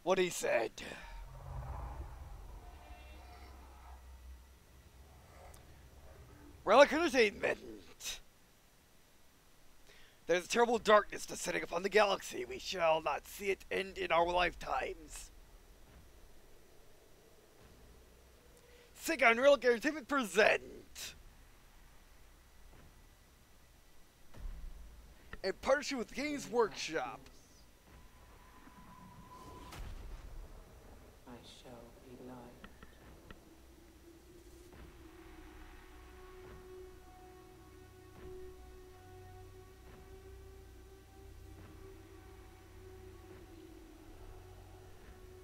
what he said. Relic Entertainment. There's a terrible darkness descending upon the galaxy. We shall not see it end in our lifetimes. Sega and Relic Entertainment present, in partnership with Games Workshop, I shall be light.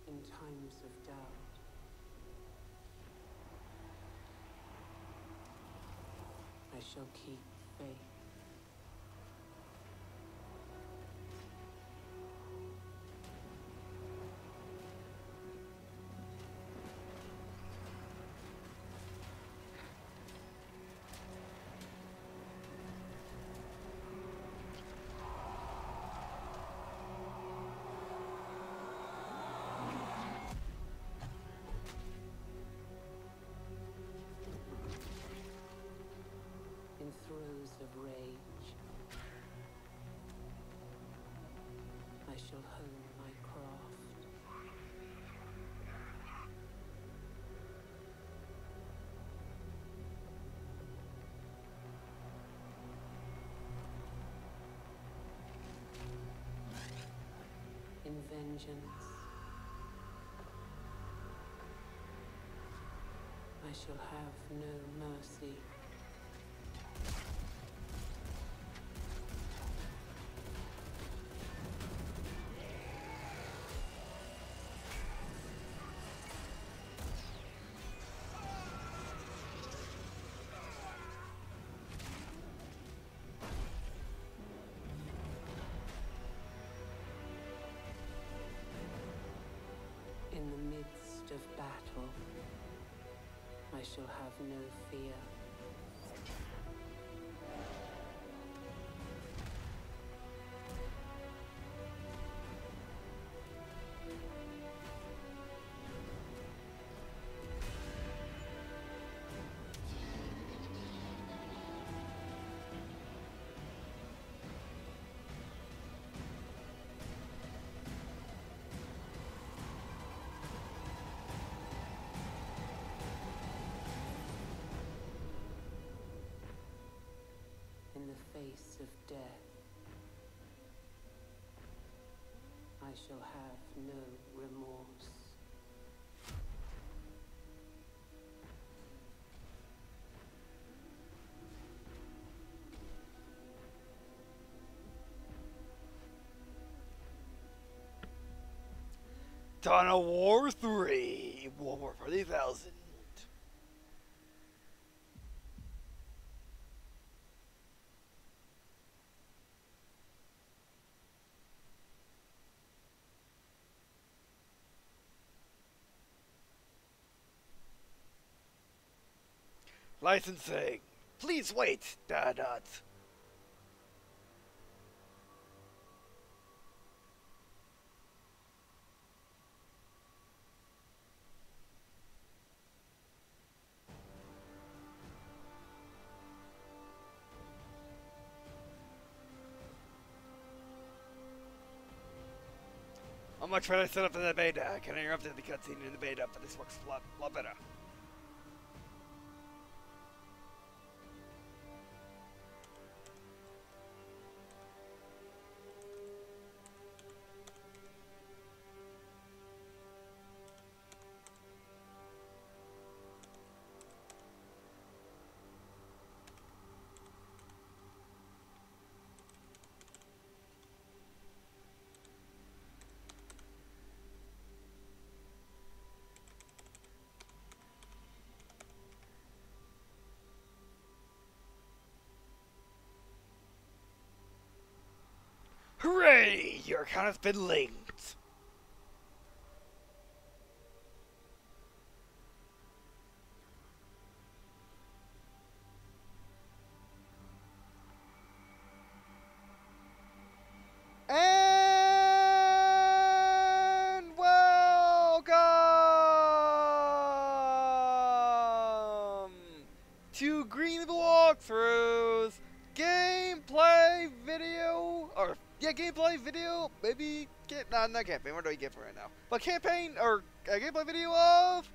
In times of doubt, I shall keep faith. In throes of rage, I shall hone my craft. In vengeance, I shall have no mercy. In the midst of battle, I shall have no fear. In the face of death, I shall have no remorse. Dawn of War 3, Warhammer 40,000. Licensing. Please wait, dot. How much when I set up in the beta? I can interrupt the cutscene in the beta, but this works a lot better. Hooray! Your account has been linked. And gameplay video, maybe not campaign. What do I get for right now? But campaign or a gameplay video of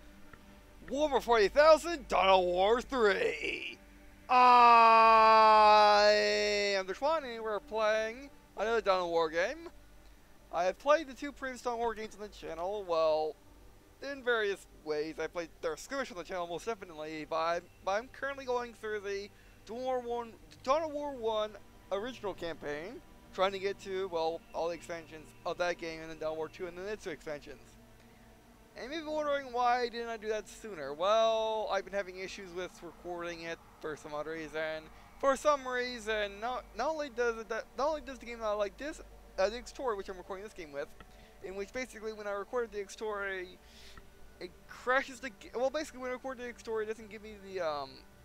Warhammer 40,000 Dawn War 3. I am the Schwani. We're playing another Dawn War game. I have played the two previous Dawn War games on the channel. Well, in various ways. I played their skirmish on the channel most definitely, but I'm currently going through the Dawn War 1 original campaign, trying to get to, well, all the expansions of that game, and then Dawn War 2 and then its two expansions. And you may be wondering, why didn't I do that sooner? Well, I've been having issues with recording it for some odd reason. For some reason, not only does the game not like this, the X-Story, which I'm recording this game with, in which basically when I recorded the X-Story, it crashes the game. Well, basically when I record the X-Story, it doesn't give me the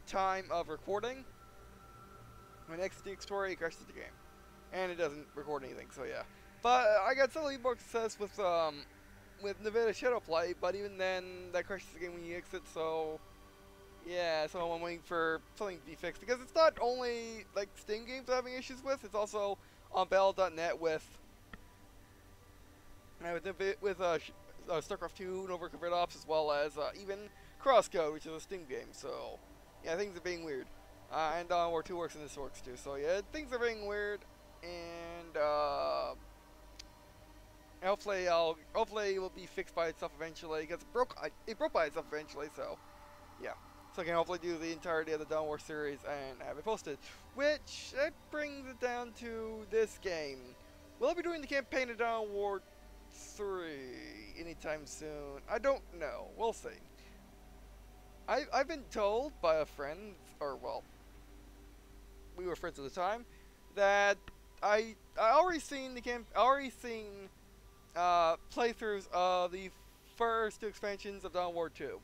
time of recording. When I exit the X-Story, it crashes the game, and it doesn't record anything. So yeah, but I got slightly more success with Nevada Shadowplay, but even then, that crashes the game when you exit. So yeah, so I'm waiting for something to be fixed, because it's not only like Steam games I'm having issues with; it's also on Battle.net with StarCraft 2, Nova Red Ops, as well as even Crosscode, which is a Steam game. So yeah, things are being weird. And Dawn War 2 works and this works too. So yeah, things are being weird, and hopefully it will be fixed by itself eventually, because it broke by itself eventually. So yeah, so I can hopefully do the entirety of the Dawn War series and have it posted. Which that brings it down to this game. Will I be doing the campaign of Dawn War 3 anytime soon? I don't know. We'll see. I've been told by a friend, or well, we were friends at the time, that I already seen playthroughs of the first two expansions of Dawn War 2,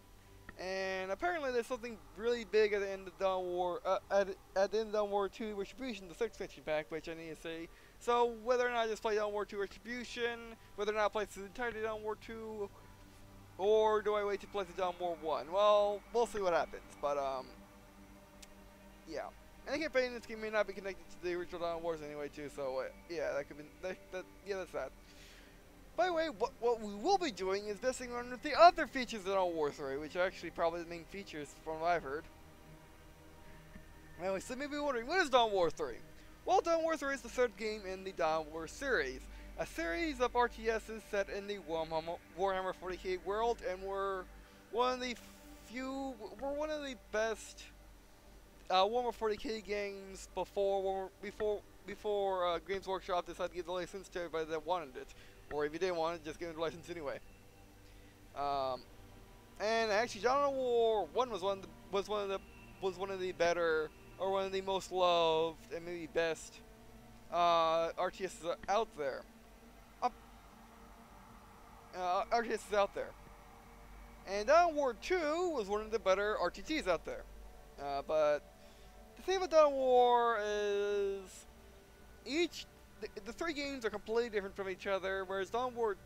and apparently there's something really big at the end of Dawn War at the end of Dawn War 2 Retribution, the third expansion pack, which I need to see. So whether or not I just play Dawn War 2 Retribution, whether or not I play through the entirety of Dawn War 2, or do I wait to play the Dawn War 1? Well, we'll see what happens. But yeah. And the campaign in this game may not be connected to the original Dawn Wars anyway, too. So yeah, that could be yeah, that's that. By the way, what we will be doing is messing around with the other features of Dawn War 3, which are actually probably the main features from what I've heard. Anyway, so maybe you're wondering, what is Dawn War 3? Well, Dawn War 3 is the third game in the Dawn War series. A series of RTSes set in the Warhammer 40k world, and we're one of the best Warhammer 40k games before Games Workshop decided to give the license to everybody that wanted it, or if you didn't want it, just give it the license anyway. And actually, Dawn War 1 was one of the better, or one of the most loved and maybe best RTSes out there. RTSes out there. And Dawn War 2 was one of the better RTTs out there. But the thing about Dawn War is the three games are completely different from each other, whereas Dawn War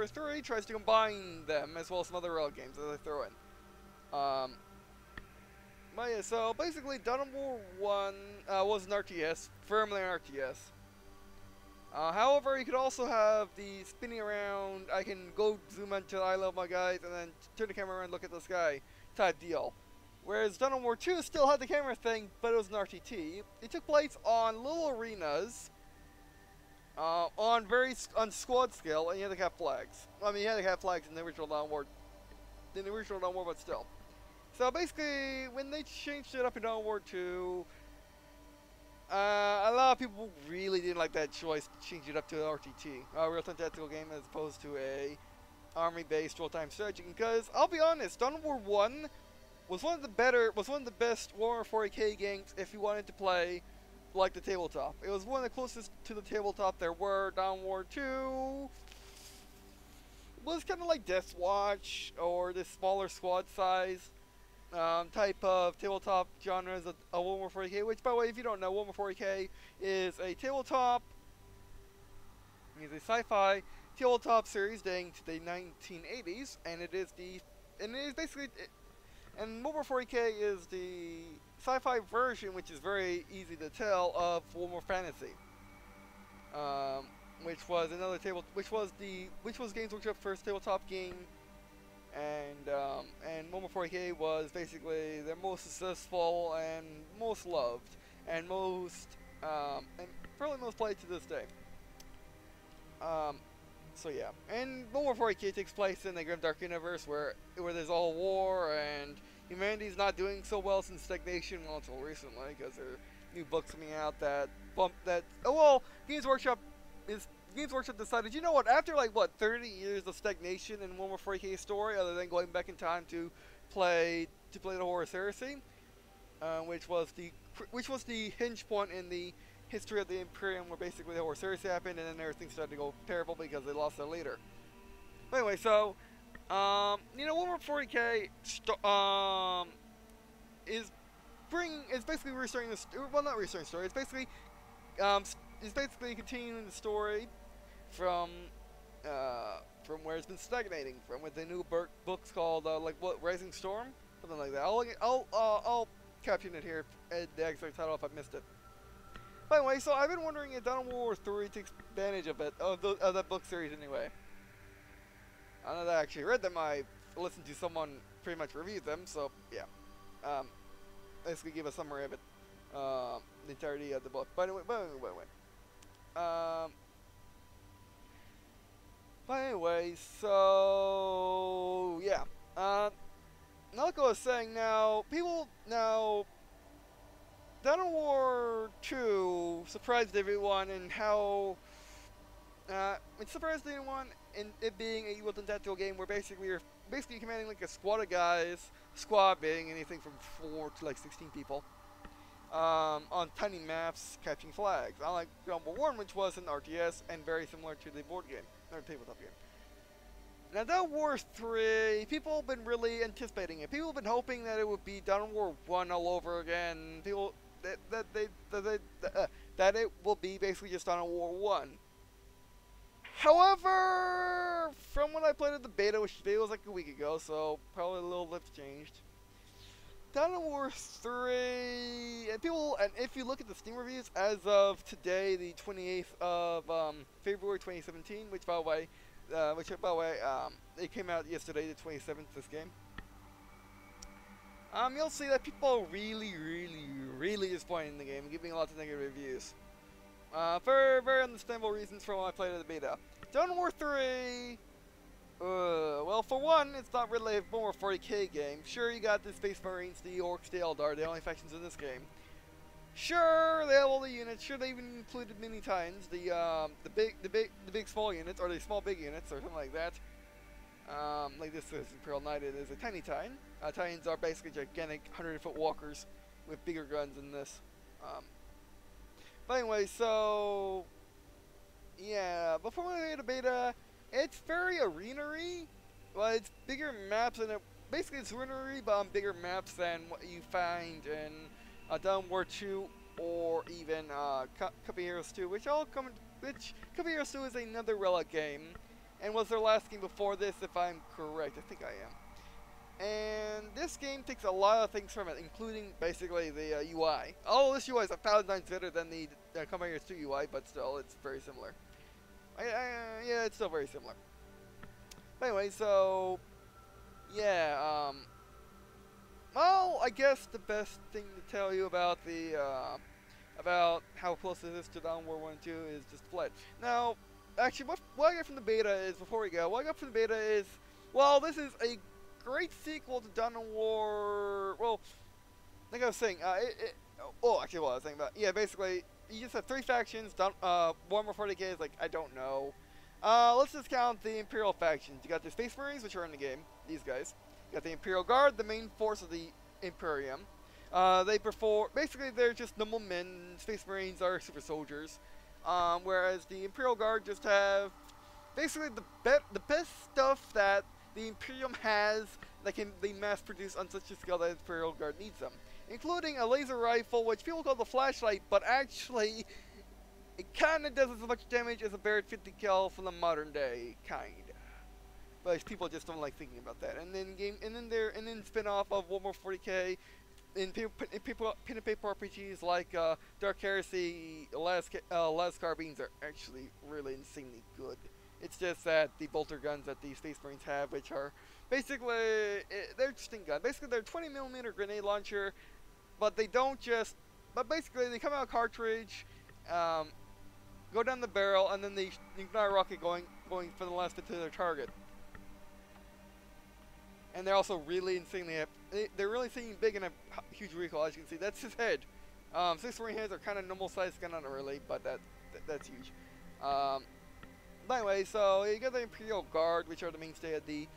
3 tries to combine them, as well as some other rail games that they throw in. But yeah, so basically Dawn War 1 was an RTS, firmly an RTS. However, you could also have the spinning around, I can go zoom into I love my guys, and then turn the camera around and look at the sky type deal. Whereas Dawn War 2 still had the camera thing, but it was an RTT. It took place on little arenas, on squad scale, and you had to have flags. I mean, you had to have flags in the original Dawn War, but still. So basically, when they changed it up in Dawn War 2, a lot of people really didn't like that choice to change it up to an RTT, a real-time tactical game, as opposed to a army-based real-time strategy. Because I'll be honest, Dawn War 1 was one of the best Warhammer 40k games if you wanted to play like the tabletop. It was one of the closest to the tabletop there were. Dawn War 2 was kind of like Death Watch, or this smaller squad size type of tabletop genres of Warhammer 40k, which, by the way, if you don't know, Warhammer 40k is a tabletop, it's a sci-fi tabletop series dating to the 1980s, and Warhammer 40k is the sci-fi version, which is very easy to tell, of Warhammer Fantasy. which was another which was Games Workshop's first tabletop game, and Warhammer 40K was basically their most successful and most loved and probably most played to this day. So yeah, and Warhammer 40K takes place in the Grimdark universe where there's all war and humanity's not doing so well since stagnation, well, until recently, because there are new books coming out that Games Workshop decided, you know what, after like 30 years of stagnation in Warhammer 40K story, other than going back in time to play the Horus Heresy, which was the hinge point in the history of the Imperium, where basically the Horus Heresy happened, and then everything started to go terrible because they lost their leader. But anyway, so Warhammer 40K is basically restoring the not restoring the story. It's basically continuing the story from where it's been stagnating from, with the new books called Rising Storm, something like that. I'll caption it here at the exact title if I missed it. By the way, so I've been wondering if Dawn of War 3 takes advantage of that book series anyway. I know that I actually read them. I listened to someone pretty much review them, so yeah. Basically give a summary of it, the entirety of the book. But anyway, so yeah. Like I was saying, Dawn of War 2 surprised everyone in how it surprised everyone in it being a Wilton tactical game where you're commanding like a squad of guys, squad being anything from 4 to like 16 people, on tiny maps catching flags. Unlike Dawn of War 1, which was an RTS and very similar to the board game, or tabletop game. Now, Dawn of War 3, people have been really anticipating it. People have been hoping that it would be Dawn of War 1 all over again. That it will be basically just Dawn of War 1. However, from when I played at the beta, which was like a week ago, so probably a little bit changed. Dawn of War 3, and if you look at the Steam reviews as of today, the 28th of February 2017, which by the way, it came out yesterday, the 27th, this game. You'll see that people are really disappointed in the game, giving lots of negative reviews. For very understandable reasons from when I played at the beta. Dawn of War 3, well, for one, it's not really a Warhammer 40K game. Sure, you got the Space Marines, the Orcs, the Eldar, the only factions in this game. Sure, they have all the units. Sure, they even included mini Titans, the big small units, or the small big units, or something like that. Like this is Imperial Knight, it is a tiny Titan. Titans are basically gigantic 100-foot walkers with bigger guns than this. But anyway, so yeah, before we made a beta, it's very arena-y. Well, it's bigger maps, and basically it's arena-y, but on bigger maps than what you find in Dawn of War 2 or even Cup of Heroes 2, which Cup of Heroes 2 is another Relic game, and was their last game before this, if I'm correct. I think I am. And this game takes a lot of things from it, including basically the UI. Oh, this UI is 1,000 times better than the Cup of Heroes 2 UI, but still, it's very similar. Yeah, it's still very similar. But anyway, so yeah, well, I guess the best thing to tell you about about how close it is to Dawn of War 1 and 2 is just Fled. Now, actually, what I got from the beta is, before we go, what I got from the beta is, well, this is a great sequel to Dawn of War. Well, like I was saying, actually, what I was saying about, yeah, basically, you just have 3 factions. Warhammer 40K is like, I don't know. Let's just count the Imperial factions. You got the Space Marines, which are in the game. These guys. You got the Imperial Guard, the main force of the Imperium. Basically, they're just normal men. Space Marines are super soldiers. Whereas the Imperial Guard just have basically the best stuff that the Imperium has that can be mass-produced on such a scale that the Imperial Guard needs them. Including a laser rifle, which people call the flashlight, but actually, it kinda does as much damage as a Barrett 50 cal from the modern day, kinda. But people just don't like thinking about that. And then spin-off of Warhammer 40K, in pen and paper RPGs like Dark Heresy, Las Carbines are actually really insanely good. It's just that the bolter guns that the Space Marines have, which are basically they're interesting guns. Basically, they're 20mm grenade launcher, but they don't just. But basically, they come out of cartridge, go down the barrel, and then they ignite a rocket going for the last bit to their target. And they're also really insanely. They're really insanely big and have huge recoil. As you can see, that's his head. 6 Marine heads are kind of normal sized gun, not really, but that's huge. But anyway, so you got the Imperial Guard, which are the mainstay of the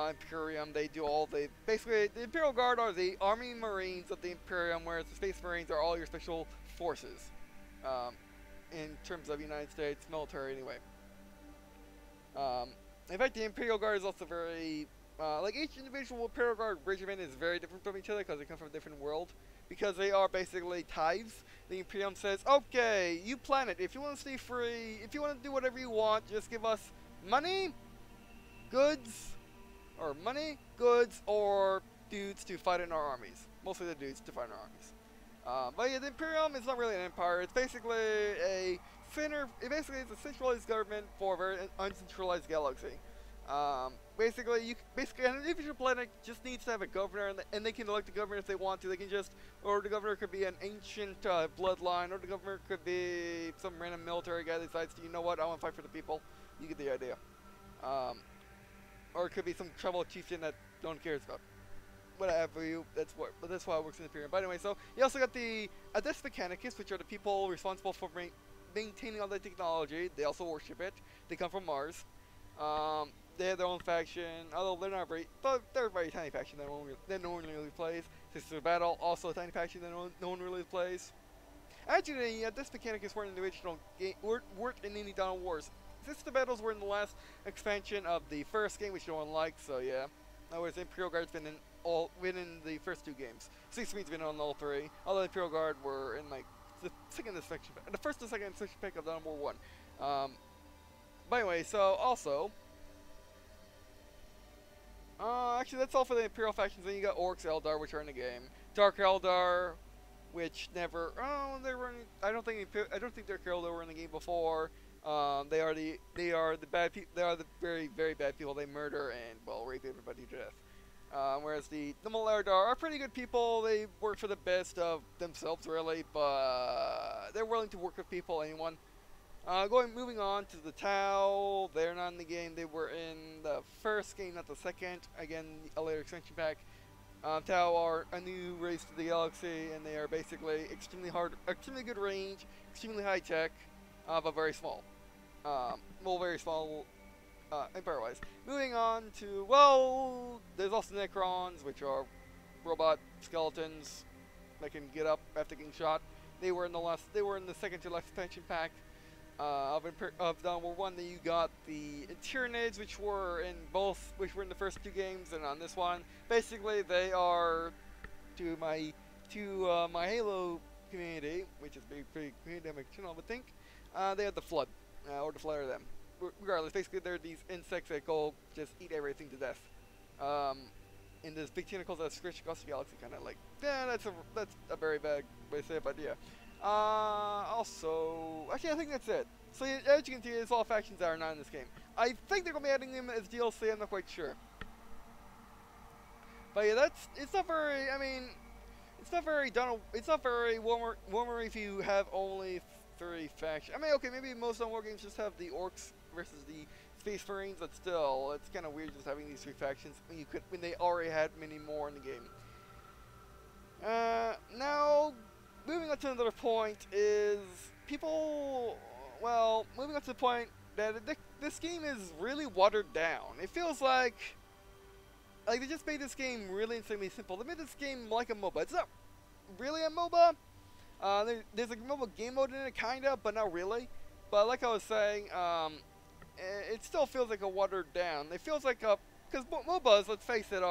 Imperium. They do all basically the Imperial Guard are the Army Marines of the Imperium, whereas the Space Marines are all your special forces. In terms of United States military, anyway. In fact, the Imperial Guard is also very like each individual Imperial Guard regiment is very different from each other because they come from a different world. Because they are basically tithes. The Imperium says, okay, you planet, if you want to stay free, if you want to do whatever you want, just give us money, goods, or dudes to fight in our armies. Mostly the dudes to fight in our armies. But yeah, the Imperium is not really an empire. It's basically a basically it's a centralized government for a very uncentralized galaxy. Basically, an individual planet just needs to have a governor, and they can elect a governor if they want to. They can just, or the governor could be an ancient bloodline, or the governor could be some random military guy that decides to, you know what, I want to fight for the people. You get the idea. Or it could be some tribal chieftain that no one cares about. Whatever you, that's why it works in the Imperium. But anyway, so you also got the Ades Mechanicus, which are the people responsible for maintaining all the technology. They also worship it. They come from Mars. They have their own faction, although they're not very, but they're a very tiny faction that no one really plays. Sisters of Battle, also a tiny faction that no one really plays. Actually, this Mechanicus weren't in the original game, weren't in any Dawn Wars. Sisters of Battles were in the last expansion of the first game, which no one liked, so yeah. In other words, Imperial Guard's been in the first 2 games. Space Marine's been on all 3. Although the Imperial Guard were in like the first and second section pack of Dawn War 1. But anyway, so also. Actually, that's all for the Imperial factions. Then you got Orcs, Eldar, which are in the game. Dark Eldar, which never. Oh, they were. I don't think Dark Eldar were in the game before. They are the bad people. They are the very, very bad people. They murder and rape everybody to death. Whereas the Eldar are pretty good people. They work for the best of themselves, really, but they're willing to work with people, anyone. Moving on to the DoW, they're not in the game. They were in the first game, not the second. Again, a later expansion pack. DoW are a new race to the galaxy, and they are basically extremely good range, extremely high tech, but very small. Very small, empire-wise. Moving on to, there's also Necrons, which are robot skeletons that can get up after getting shot. They were in the second to last expansion pack. Of Dawn War 1, then you got the Tyranids, which were in the first 2 games, and on this one, basically they are to my Halo community, which is a pretty community channel, I would think. They have the Flood, or the Flood of them. Regardless, basically they're these insects that go just eat everything to death. In this big tentacles that scratch across the galaxy, kind of like, yeah, that's a very bad way to say it, but yeah. Also, actually, I think that's it. So, as you can see, it's all factions that are not in this game. I think they're going to be adding them as DLC, I'm not quite sure. But yeah, it's not very, it's not very warmer if you have only 3 factions. Okay, maybe most Dawn War games just have the Orcs versus the Space Marines, but still, it's kind of weird just having these 3 factions when they already had many more in the game. Now, moving on to another point is moving on to the point that this game is really watered down. It feels like they just made this game really insanely simple. They made this game like a MOBA. It's not really a MOBA. There's a mobile game mode in it, kinda, but not really. But like I was saying, it still feels like a watered down. It feels like because MOBAs, let's face it,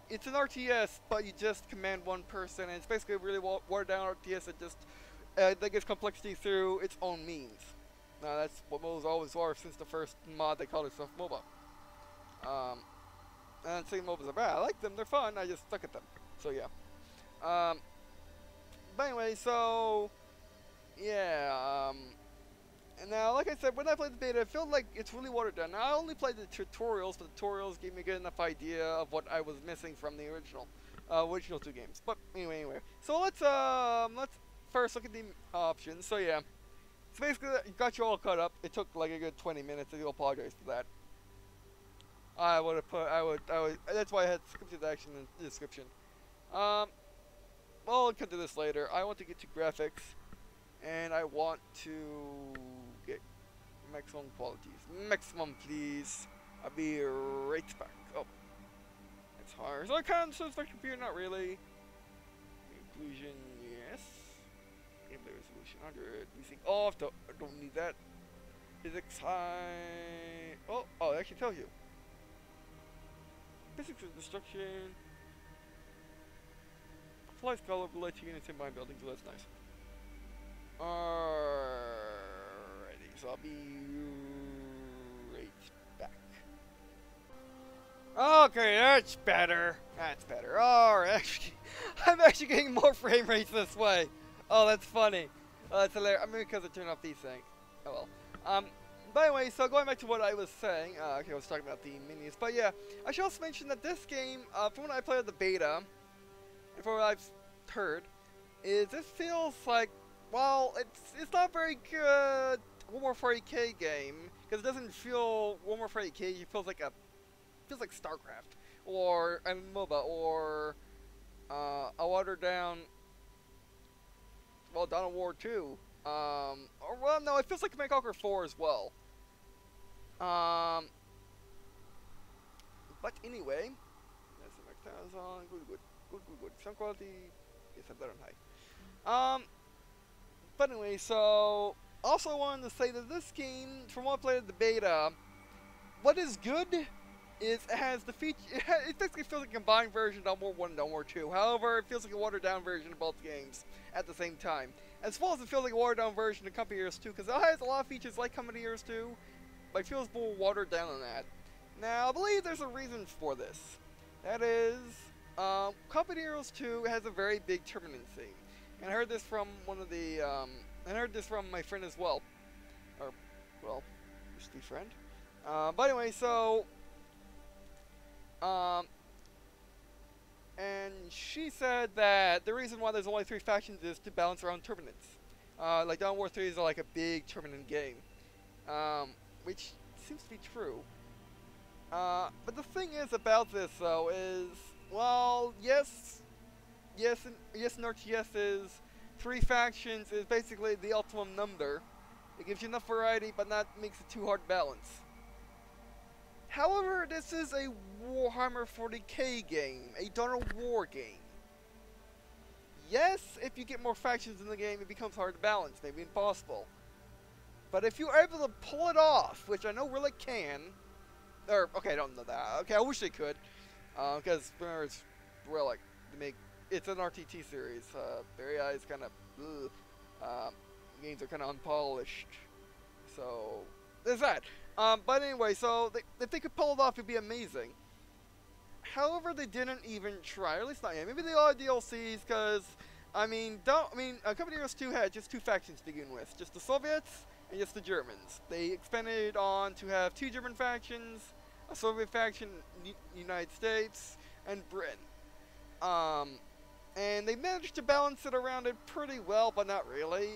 it's an RTS, but you just command one person, and it's basically a really watered down RTS that gets complexity through its own means. Now that's what MOBAs always are since the first mod they called itself MOBA. And I'm saying MOBAs are bad. I like them, they're fun, I just suck at them. So yeah. But anyway, so yeah. And now, like I said, when I played the beta, it felt like it's really watered down. Now, I only played the tutorials, but the tutorials gave me a good enough idea of what I was missing from the original two games. But anyway. So let's first look at the options. So yeah, so basically, got you all caught up. It took like a good 20 minutes. I do apologize for that. I would have put, I would. That's why I had scripted action in the description. Well, I'll come to this later. I want to get to graphics. And I want to get maximum qualities. Maximum, please. I'll be right back. Oh, it's hard. So I kind of says my computer, not really. Inclusion, yes. Gameplay resolution 100. We think off. I don't need that. Physics high. Oh, it actually tells you. Physics of destruction. Flies color, light units in my buildings. So that's nice. Alrighty, so I'll be right back. Okay, that's better. That's better. Alright, I'm actually getting more frame rates this way. Oh, that's funny. Oh, that's hilarious. I mean, because I turned off these things. Oh well. But anyway, so going back to what I was saying. Okay, I was talking about the minis. But yeah, I should also mention that this game, from when I played the beta, and from what I've heard, is this feels like, well, it's not very good Warhammer 40k game, because it doesn't feel Warhammer 40k. It feels like StarCraft or a MOBA or a watered down, well, Dawn of War 2. Or well, no, it feels like Command Conquer 4 as well. But anyway, that's the next time on. Good. Sound quality is better than high. But anyway, so also wanted to say that this game, from what I played at the beta, what is good is it has the feature. It basically feels like a combined version of Dawn War 1 and Dawn War 2. However, it feels like a watered down version of both games at the same time. As well as it feels like a watered down version of Company Heroes 2, because it has a lot of features like Company Heroes 2, but it feels more watered down than that. Now, I believe there's a reason for this. That is, Company Heroes 2 has a very big tournament scene. And I heard this from one of the, I heard this from my friend as well. Or, well, just the friend. But anyway, so, and she said that the reason why there's only 3 factions is to balance around tournaments. Like Dawn War 3 is like a big tournament game. Which seems to be true. But the thing is about this though is, well, yes, in RTSes, 3 factions is basically the optimum number. It gives you enough variety, but not makes it too hard to balance. However, this is a Warhammer 40k game, a Dawn of War game. Yes, if you get more factions in the game, it becomes hard to balance, maybe impossible. But if you're able to pull it off, which I know really can, or, okay, I don't know that. Okay, I wish they could, because remember, we're like, it's an RTT series. Very eyes kind of, games are kind of unpolished. So, there's that. But anyway, so if they could pull it off, it'd be amazing. However, they didn't even try, or at least not yet. Maybe they are DLCs, because, Company Heroes 2 had just 2 factions to begin with. Just the Soviets, and just the Germans. They expanded on to have 2 German factions, a Soviet faction, United States, and Britain. And they managed to balance it around it pretty well, but not really.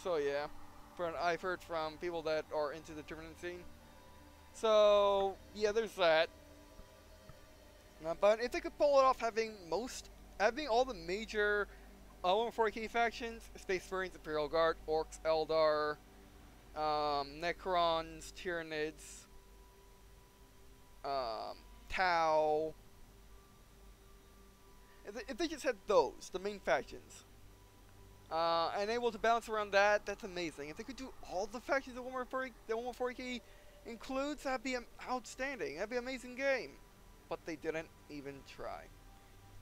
So yeah, I've heard from people that are into the tournament scene. So yeah, there's that. But if they could pull it off, having all the major 140k factions, Space Marines, Imperial Guard, Orcs, Eldar, Necrons, Tyranids, Tau. If they just had those, the main factions, and able to balance around that, that's amazing. If they could do all the factions that 140k includes, that'd be outstanding. That'd be an amazing game. But they didn't even try.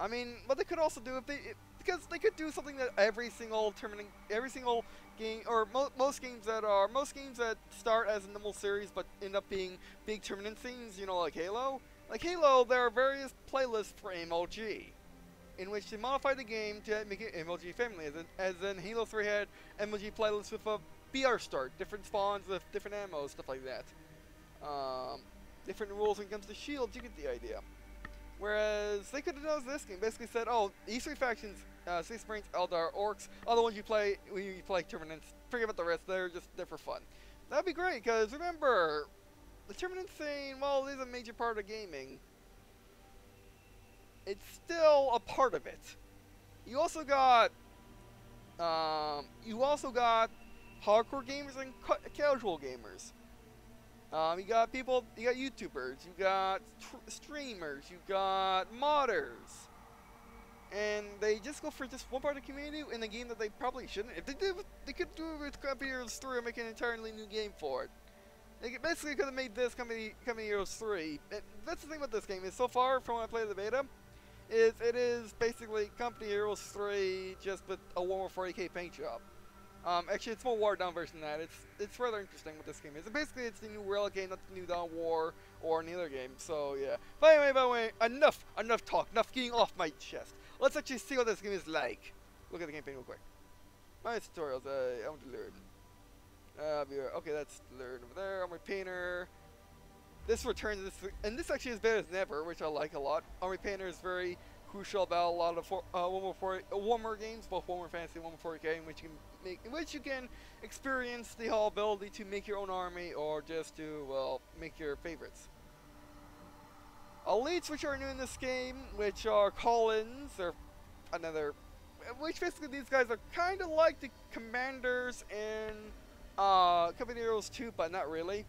I mean, what they could also do because they could do something that every single game, or most games that start as a normal series but end up being big tournament scenes, you know, like Halo. Like Halo, there are various playlists for MLG. in which they modified the game to make it MLG family, as in Halo 3 had MLG playlists with a BR start, different spawns with different ammo, stuff like that. Different rules when it comes to shields, you get the idea. Whereas they could have done this game, basically said, oh, these three factions, Space Marines, Eldar, Orcs, all the ones you play when you play tournaments, forget about the rest, they're for fun. That'd be great, because remember, the tournament scene, while it is a major part of gaming, it's still a part of it. You also got hardcore gamers and casual gamers. You got people, you got YouTubers, you got streamers, you got modders. And they just go for just one part of the community in a game that they probably shouldn't. If they did, they could do it with Company Heroes 3 and make an entirely new game for it. They basically could have made this Company Heroes 3. And that's the thing about this game, is so far from when I played the beta, it is basically Company Heroes 3 just with a Warhammer 40k paint job. Actually, it's a more watered down version than that. It's rather interesting what this game is. And basically, it's the new Relic game, not the new Dawn War or any other game. So yeah. But anyway, by the way, enough talk, enough getting off my chest. Let's actually see what this game is like. Look at the campaign real quick. My tutorials. I want to learn. Okay, that's learn over there. Armored Painter. This returns this, and this actually is better than ever, which I like a lot. Armored Painter is very crucial about a lot of Warhammer games, both Warhammer Fantasy and Warhammer 40k, in which you can experience the whole ability to make your own army or just to, well, make your favorites. Elites, which are new in this game, which are call-ins, or another, which basically these guys are kind of like the commanders in Company Heroes 2, but not really.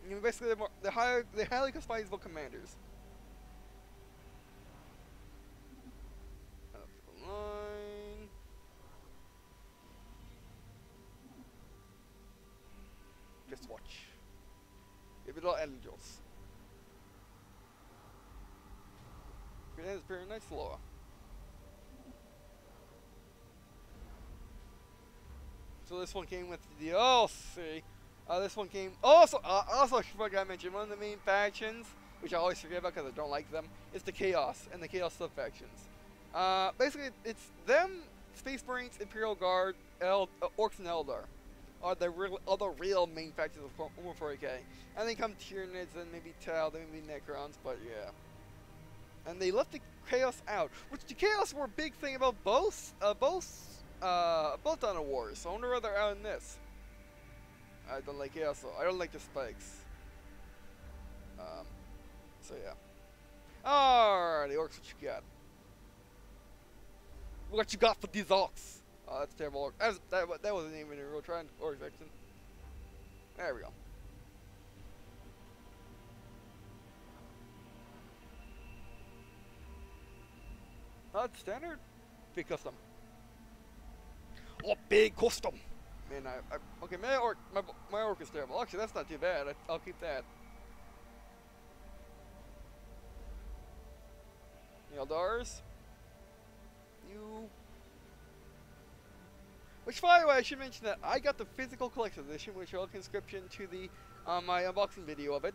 You know, basically, they're highly customizable commanders. Line. Just watch. Give it all angels. It is very nice lore. So this one came with the DLC. This one came. Also, I forgot to mention one of the main factions, which I always forget about because I don't like them, is the Chaos and the Chaos sub factions. Basically, it's them, Space Marines, Imperial Guard, Orcs, and Eldar are the real main factions of Warhammer 40k. And they come Tyranids and maybe Tau, then maybe Necrons, but yeah. And they left the Chaos out, which the Chaos were a big thing about both Dawn of Wars. So I wonder whether they're out in this. I don't like Chaos, so I don't like the spikes. So yeah. Alrighty, Orcs, what you got? What you got for these Orcs? Oh, that's terrible. That wasn't even a real trying Orc section. There we go. That's standard. Big custom. Oh, big custom. Man, okay, my orc is terrible. Actually, that's not too bad. I'll keep that. Eldars. Which, by the way, I should mention that I got the physical collector's edition, which I'll link in the description to the my unboxing video of it.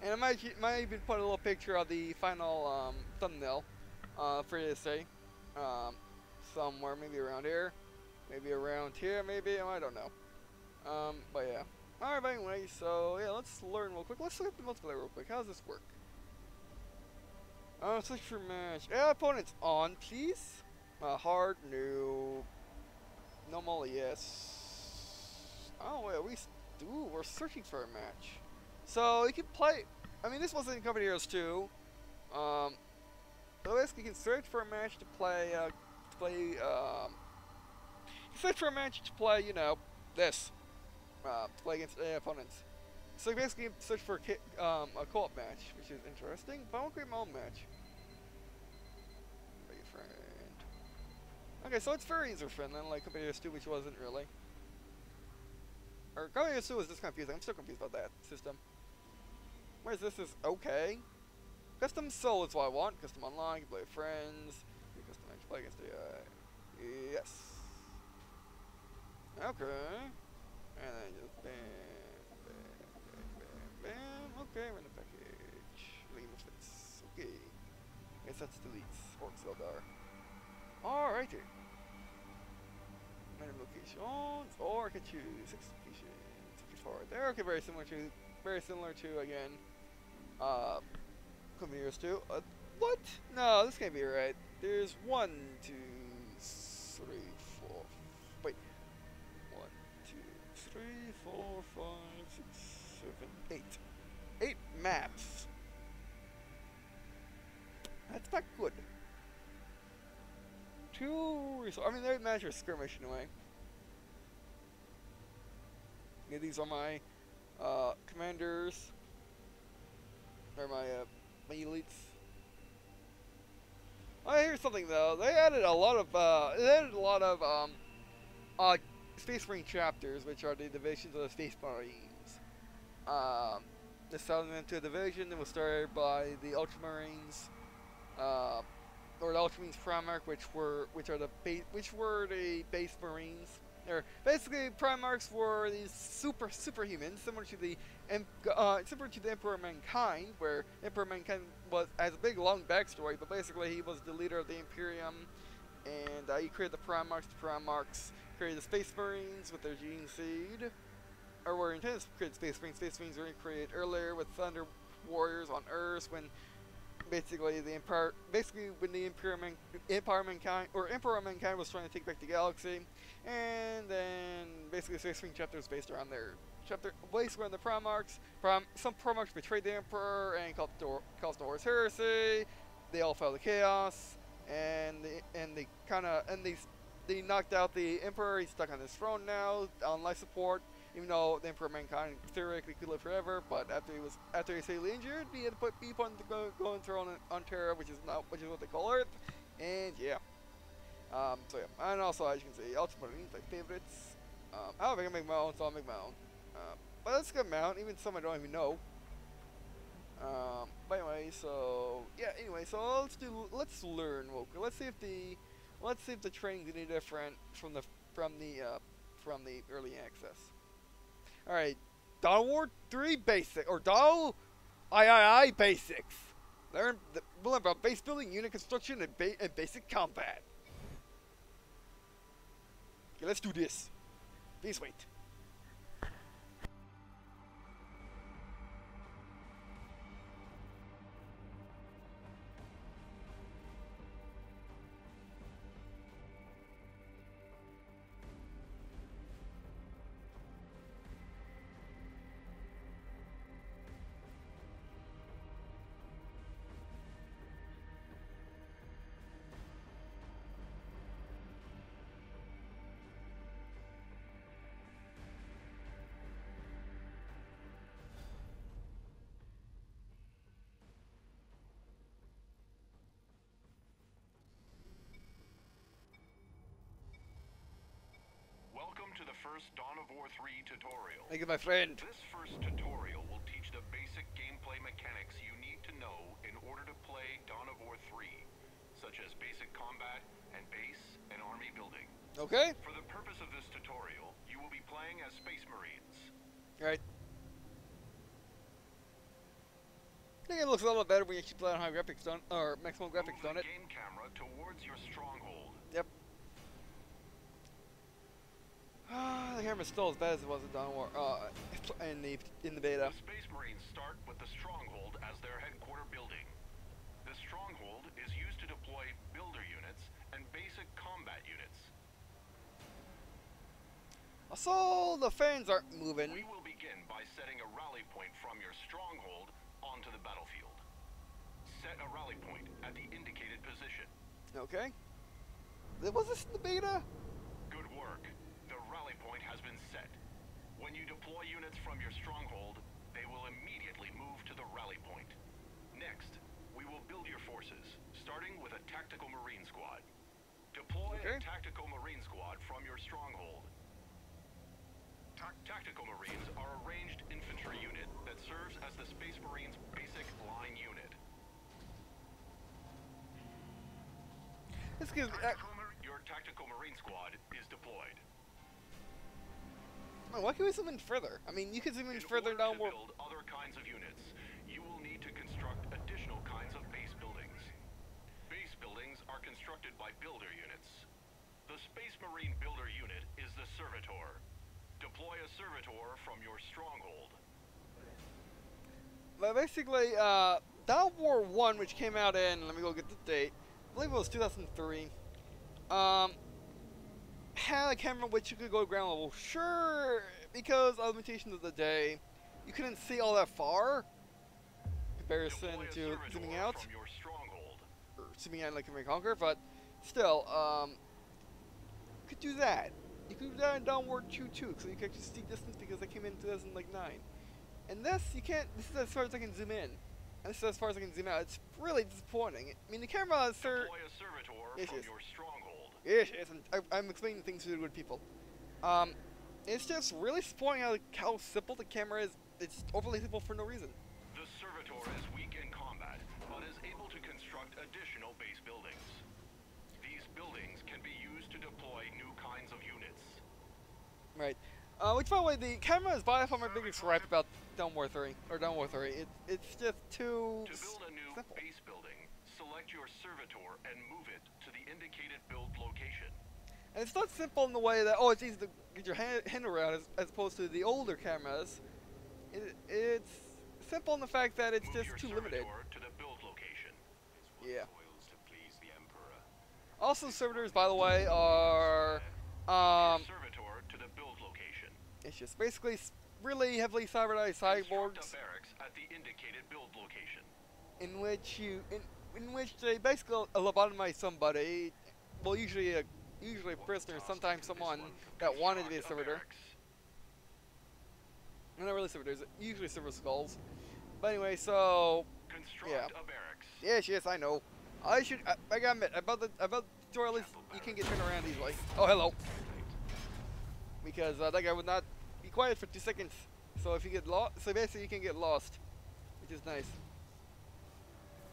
And I might even put a little picture of the final thumbnail for you to see. Somewhere, maybe around here, maybe around here, maybe, I don't know. But yeah. Alright, but anyway, so yeah, let's learn real quick. Let's look at the multiplayer real quick. How does this work? Switch for match. Yeah, opponents on, please. Hard, no. Normal, yes. Oh, yeah, we're searching for a match. So, you can play, I mean, this wasn't in Company Heroes 2. So basically, you can search for a match to play, search for a match to play, you know, this. To play against opponents. So basically, you search for a co-op match, which is interesting, but I won't create my own match. Be a friend. Okay, so it's very user-friendly, unlike Company Heroes 2, which wasn't really. Or Company Heroes 2 was just confusing. I'm still confused about that system. Whereas this is okay. Custom solo is what I want. Custom online, you can play with friends. You custom match play against the yes. Okay. And then just bam, bam, bam, bam, bam. Okay, we're in the package. Leave the Orc Sildar. Alrighty. Many locations, or I can choose 6 locations. 54 there. Okay, very similar to again. Convenience 2. What? No, this can't be right. There's 1, 2, 3, 4. Wait. 1, 2, 3, 4, 5, 6, 7, 8. 8 maps. That's not good. 2 resources. I mean, they match your skirmish in a way. Yeah, these are my commanders. They're my elites. I hear something though. They added a lot of Space Marine chapters, which are the divisions of the Space Marines. This sounded into a division that was started by the Ultramarines, or the Ultramarines Primarch, which were the base Marines. Or basically, Primarchs were these superhumans, similar to the Emperor of Mankind, where Emperor of Mankind has a big long backstory, but basically he was the leader of the Imperium, and he created the Primarchs. The Primarchs created the Space Marines with their gene seed, or were intended to create Space Marines. Space Marines were created earlier with Thunder Warriors on Earth when basically the Empire, when the Emperor of Mankind was trying to take back the galaxy, and then basically the Space Marine chapter was based around their chapter, based around the Primarchs. Some Primarchs betrayed the Emperor and caused the Horus Heresy. They all fell to chaos, and they knocked out the Emperor. He's stuck on his throne now on life support. Even though the Emperor of Mankind theoretically could live forever, but after he was severely injured, he had to be put on the golden throne on Terra, which is what they call Earth, and yeah. So yeah, and also as you can see, Ultramarines my favorites. I don't think I make my own, so I'll make my own. But that's a good amount, even some I don't even know. But anyway, so yeah. Anyway, so let's learn Woker. Let's see if the training's any different from the early access. Alright, DoW War 3 Basic, or DoW III Basics. Learn about base building, unit construction, and basic combat. Okay, let's do this. Please wait. Welcome to the first Dawn of War 3 tutorial. Thank you, my friend. This first tutorial will teach the basic gameplay mechanics you need to know in order to play Dawn of War 3, such as basic combat and base and army building. Okay. For the purpose of this tutorial, you will be playing as Space Marines. Right. I think it looks a little better when you keep playing on high graphics on, or maximum graphics on it. Move the game camera towards your stronghold. Yep. The camera's still as bad as it was in Dawn War, in the beta. The Space Marines start with the stronghold as their headquarter building. The stronghold is used to deploy builder units and basic combat units. So the fans aren't moving. We will begin by setting a rally point from your stronghold onto the battlefield. Set a rally point at the indicated position. Okay. Was this in the beta? Good work. The rally point has been set. When you deploy units from your stronghold, they will immediately move to the rally point. Next, we will build your forces, starting with a tactical marine squad. Deploy a tactical marine squad from your stronghold. Tactical Marines are a ranged infantry unit that serves as the Space Marines' basic line unit. This gives Your Tactical Marine squad is deployed. Oh, why can we zoom in further? I mean, you can zoom in further down more. To build other kinds of units, you will need to construct additional kinds of base buildings. Base buildings constructed by builder units. The Space Marine builder unit is the servitor. Deploy a servitor from your stronghold. But basically, DoW War 1, which came out in, let me go get the date, I believe it was 2003, had a camera which you could go ground level. Sure, because of limitations of the day, you couldn't see all that far, in comparison to zooming out, from your stronghold. or zooming out like Command & Conquer, but still, you could do that. You could do that in DoW War 2 too, so you could actually see distance because that came in 2009. And this, you can't, this is as far as I can zoom in. And this is as far as I can zoom out. It's really disappointing. I mean, the camera, sir... Deploy a servitor from your stronghold. Yes, yes, and I'm explaining things to the good people. It's just really disappointing how simple the camera is. It's overly simple for no reason. The servitor is weak in combat, but is able to construct additional base buildings. These buildings can be used to deploy new kinds of units. Right. Which, by the way, the camera is by far my biggest gripe about DoW War 3, or DoW War 3. It's just too To build a new simple. base building, select your servitor and move it to the indicated build location. And it's not simple in the way that, oh, it's easy to get your hand around as opposed to the older cameras. It's simple in the fact that it's Move just your too limited. servitor to the build location. Yeah. Toils to please the Emperor. Also, servitors, by the way, are, Your servitor to the build location. it's just basically really heavily cybernized Construct cyborgs a barracks at the indicated build location. in which they basically lobotomize somebody. Well, usually a prisoner, sometimes someone that wanted to be a servitor. Not really servitors, usually silver skulls. But anyway, so Construct yeah. a barracks. Yes, I know. I gotta admit, about the tutorial, at least you can get turned around easily. Oh, hello. Because that guy would not be quiet for 2 seconds. So if you get lost, so basically you can get lost, which is nice.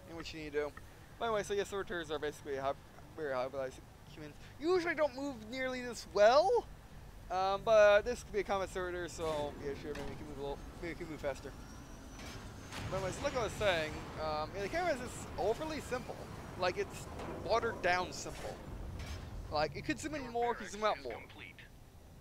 And what you need to do. By the way, so yes, servitors are basically very hybridized humans. Usually don't move nearly this well, but this could be a combat servitor, so yeah, sure, maybe we can move a little, maybe we can move faster. But anyways, like I was saying, yeah, the camera is just overly simple. Like, it's watered down simple. Like, it could zoom in more, it could zoom out more. Complete.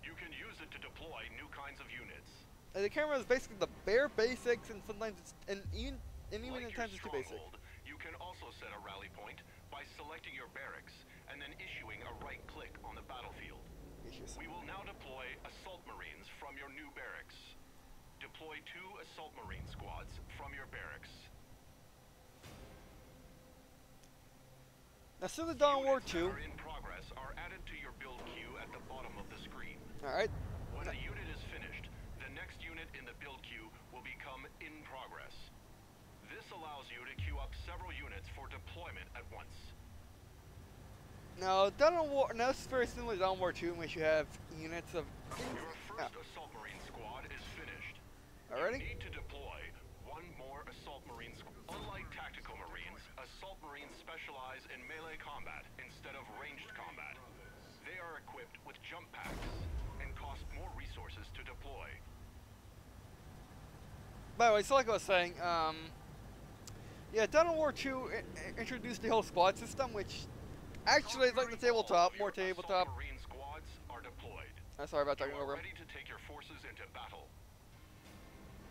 You can use it to deploy new kinds of units. And the camera is basically the bare basics, and sometimes it's, and even Like at your times it's too basic. stronghold, you can also set a rally point by selecting your barracks and then issuing a right click on the battlefield. Issues. We will now deploy assault marines from your new barracks. Deploy 2 assault marine squads from your barracks. Now, still the DoW War Units 2. that are in progress are added to your build queue at the bottom of the screen. Alright. When a unit is finished, the next unit in the build queue will become in progress. This allows you to queue up several units for deployment at once. Now, now this is very similar to DoW War 2, in which you have units of... Your first assault marine squad is finished. Already? You need to deploy 1 more assault marine squad. Unlike tactical marines, assault marines specialize in melee combat instead of ranged combat. They are equipped with jump packs and cost more resources to deploy. By the way, so like I was saying, yeah, DoW War 2 introduced the whole squad system, which actually is like the tabletop, more tabletop. Assault marine squads are deployed. I'm sorry about talking You over. are ready to take your forces into battle.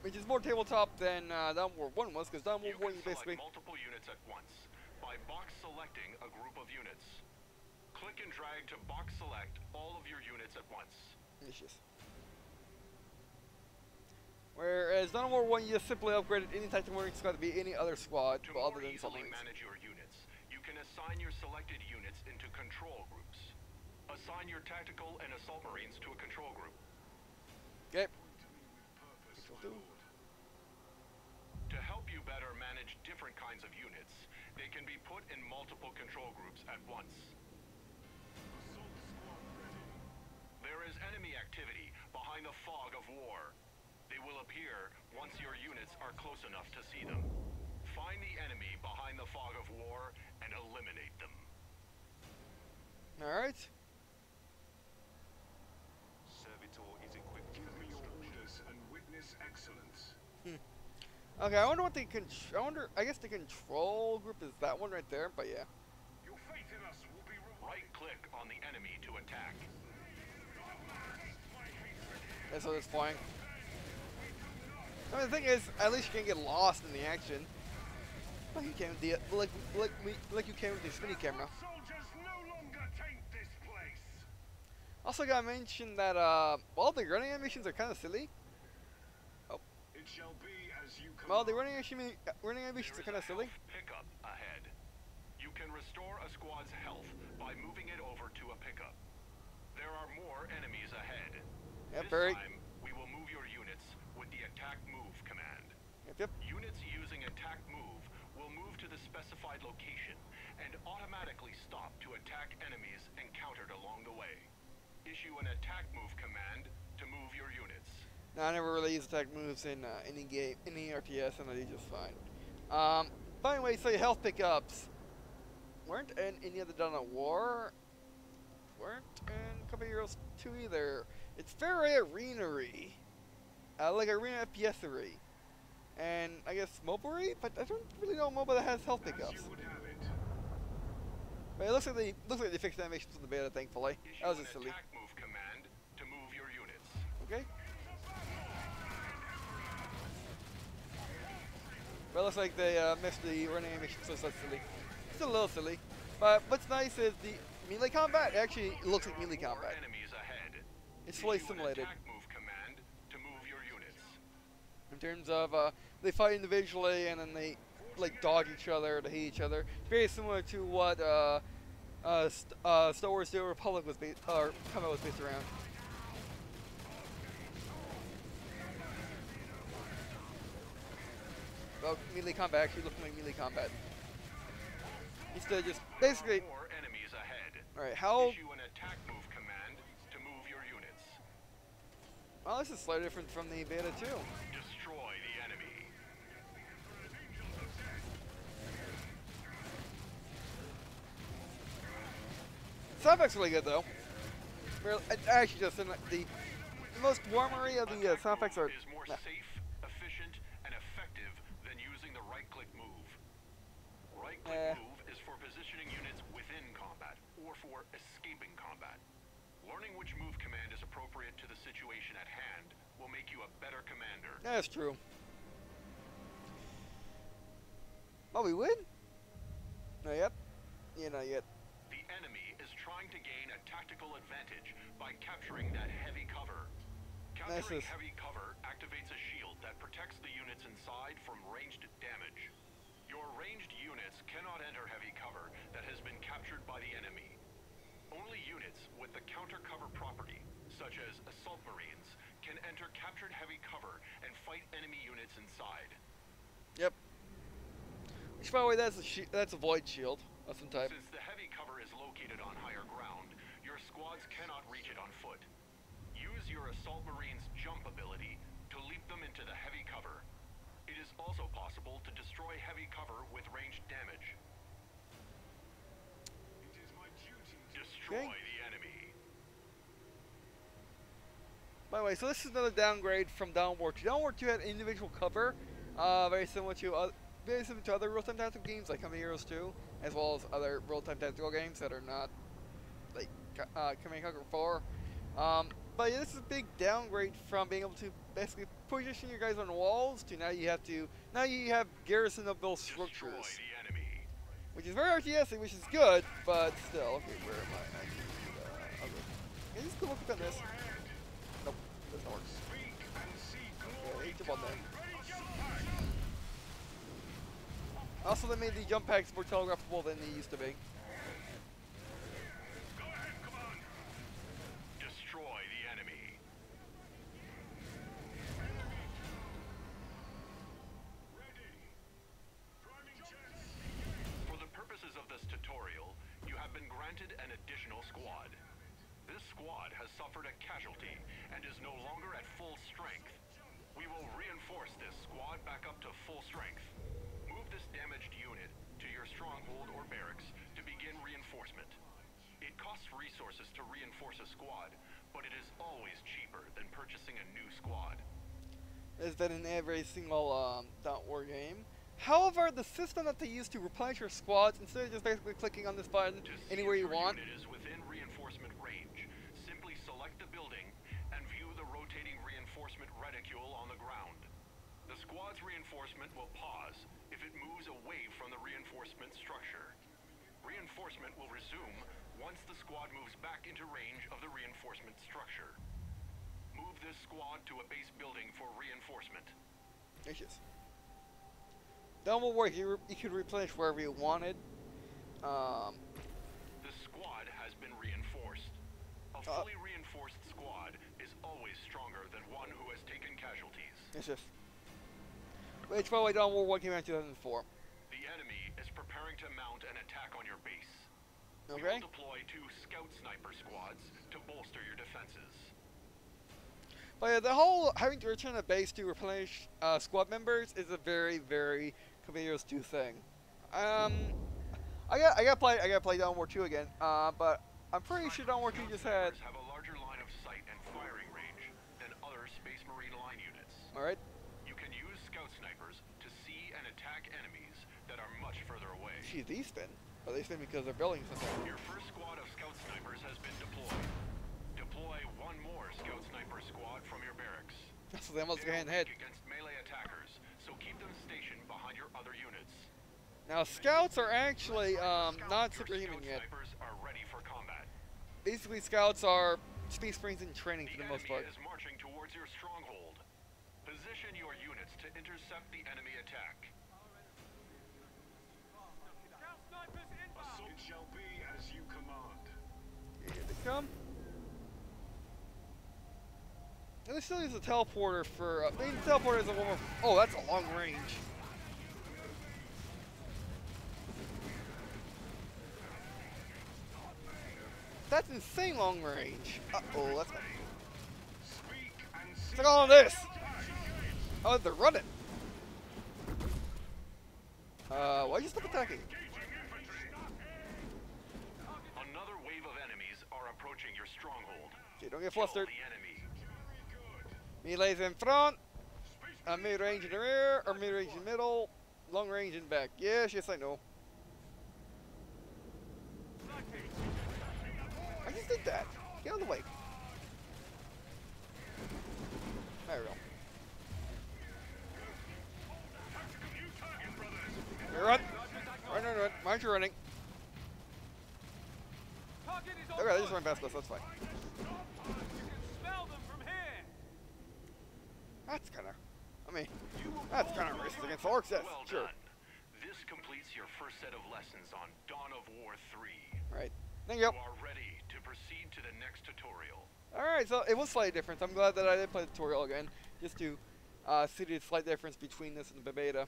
Which is more tabletop than DoW War 1 was, because DoW You War 1 can is basically... select multiple units at once by box selecting a group of units. Click and drag to box select all of your units at once. Issues. Whereas DoW War 1, you just simply upgraded any tactical marine squad to be any other squad, To well, more other than easily submarines. manage your units, you can assign your selected units into control groups. Assign your tactical and assault marines to a control group. Okay. To help you better manage different kinds of units, they can be put in multiple control groups at once. There is enemy activity behind the fog of war. They will appear once your units are close enough to see them. Find the enemy behind the fog of war and eliminate them. Alright. Servitor is equipped Give me your orders and witness excellence. Okay, I wonder what the I guess the control group is that one right there, but yeah. Your faith in us Right-click on the enemy to attack. That's what it's flying. I mean, the thing is, at least you can't get lost in the action. Like you can with the like you can with the spinny camera. Soldiers no longer taint this place. Also, gotta mention that well, the running animations are kind of silly. Oh, It shall be as you command. well, the running animations are kind of silly. Pickup ahead. You can restore a squad's health by moving it over to a pickup. There are more enemies ahead. Yep, This time, we will move your units with the attack move command. Yep. Units using attack move will move to the specified location and automatically stop to attack enemies encountered along the way. Issue an attack move command to move your units. No, I never really use attack moves in any game, any RTS, and I do just fine. By the way, so your health pickups weren't in any other Dawn of War. Weren't in Company Heroes 2 either. It's very arena-y. Like arena FPS-y. And I guess mobile-y, but I don't really know a mobile that has health As pickups. you would have it. But it looks like they fixed animations in the beta, thankfully. That was Issue just an silly. attack move command to move your units. Okay. But it looks like they missed the running animation, so it's not silly. It's a little silly. But what's nice is the melee combat actually looks like melee There are more combat. enemies ahead. It's fully Issue an simulated. attack move command to move your units. In terms of they fight individually and then they like dog each other to hit each other. Very similar to what Star Wars: The Old Republic was based, or combat was based around. Well, melee combat actually looking like melee combat. Instead of just basically, There are more enemies ahead. alright, how, Issue an attack move command to move your units. well, this is slightly different from the beta too. Destroy the enemy. Sound effects really good though. Actually, just the most warmery of the sound effects are. is more nah. safe, efficient, and effective than using the right-click move. Right-click move is for positioning units within combat or for escaping combat. Learning which move command is appropriate to the situation at hand will make you a better commander. That's true. Oh, we win? Not yet. Yeah, not yet. The enemy is trying to gain a tactical advantage by capturing that heavy cover. Capturing Nice. heavy cover activates a shield that protects the units inside from ranged damage. Your ranged units cannot enter heavy cover that has been captured by the enemy. Only units with the counter cover property, such as assault marines, can enter captured heavy cover and fight enemy units inside. Yep. Which, by the way, that's a void shield of some type. Since the heavy cover is located on higher ground, your squads cannot reach it on foot. Use your assault marines' jump ability to leap them into the heavy cover. It is also possible to destroy heavy cover with ranged damage. It is my duty to Destroy Okay. the enemy. By the way, so this is another downgrade from Dawn of War 2. Dawn of War 2 had individual cover, very similar to other real-time tactical games like Company Heroes 2, as well as other real-time tactical games that are not like Command & Conquer 4. But yeah, this is a big downgrade from being able to basically position your guys on walls to now you have garrison-built Destroy structures, the enemy. which is very RTS-y, which is good, but still. Okay, where am I? Okay. Can you just go look at this? Nope, doesn't work. speak and see Okay, glory. jump on there. Ready, jump back. Also, they made the jump packs more telegraphable than they used to be. Go ahead, command. Destroy the enemy. Ready. Priming jets. For the purposes of this tutorial, you have been granted an additional squad. This squad has suffered a casualty and is no longer at full strength. We will reinforce this squad back up to full strength. Move this damaged unit to your stronghold or barracks to begin reinforcement. It costs resources to reinforce a squad, but it is always cheaper than purchasing a new squad. It's been in every single Dawn of War game. However, the system that they use to replenish your squads, instead of just basically clicking on this button To see anywhere if you your want, unit is within reinforcement range, simply select the building and view the rotating reinforcement reticule on the ground. The squad's reinforcement will pause if it moves away from the reinforcement structure. Reinforcement will resume once the squad moves back into range of the reinforcement structure. Move this squad to a base building for reinforcement. issues. Then will work. You could replenish wherever you wanted. The squad has been reinforced. A fully reinforced squad is always stronger than one who has taken casualties. Issues. Which, by the way, Dawn War 1 came out in 2004. The enemy is preparing to mount an attack on your base. We Okay. will deploy 2 scout sniper squads to bolster your defenses. But yeah, the whole having to return a base to replenish squad members is a very, very continuous to thing. I gotta play Dawn War 2 again. But I'm pretty sure Dawn War 2 just had. Have a larger line of sight and firing range than other Space Marine line units. All right. You can use scout snipers to see and attack enemies that are much further away. Gee, these spin. But they spin because they're building something. Your first squad of scout snipers has been deployed. Deploy 1 more scout sniper squad from your barracks. So they must go They hand are in head. weak against melee attackers, so keep them stationed behind your other units. Now, scouts are actually not Your superhuman scout yet. snipers are ready for combat. Basically, scouts are Space Marines in training for The the most enemy part. is marching towards your stronghold. Position your units to intercept the enemy attack. It shall be as you command. Here they come. And they still use the teleporter for. I mean, the teleporter is a little more. Oh, that's a long range. That's insane long range. Uh-oh, that's. Speak and see. Look at all this. Oh, they're running. Why'd you stop attacking? Another wave of enemies are approaching your stronghold. Okay, don't get Kill flustered. the enemy. Melee's in front. Mid-range in the rear, or mid-range in the middle. Long range in back. Yes, I know. I just did that. Get out of the way. There we go. Here, run. Run. Why aren't you running? Okay, they just run past us. That's fine. That's kind of. I mean, that's kind of risky against orcs. Yes, Well sure. done. This completes your first set of lessons on Dawn of War 3. All right. Thank you. You are ready to proceed to the next tutorial. Alright, so it was slightly different. I'm glad that I did play the tutorial again, just to see the slight difference between this and the beta.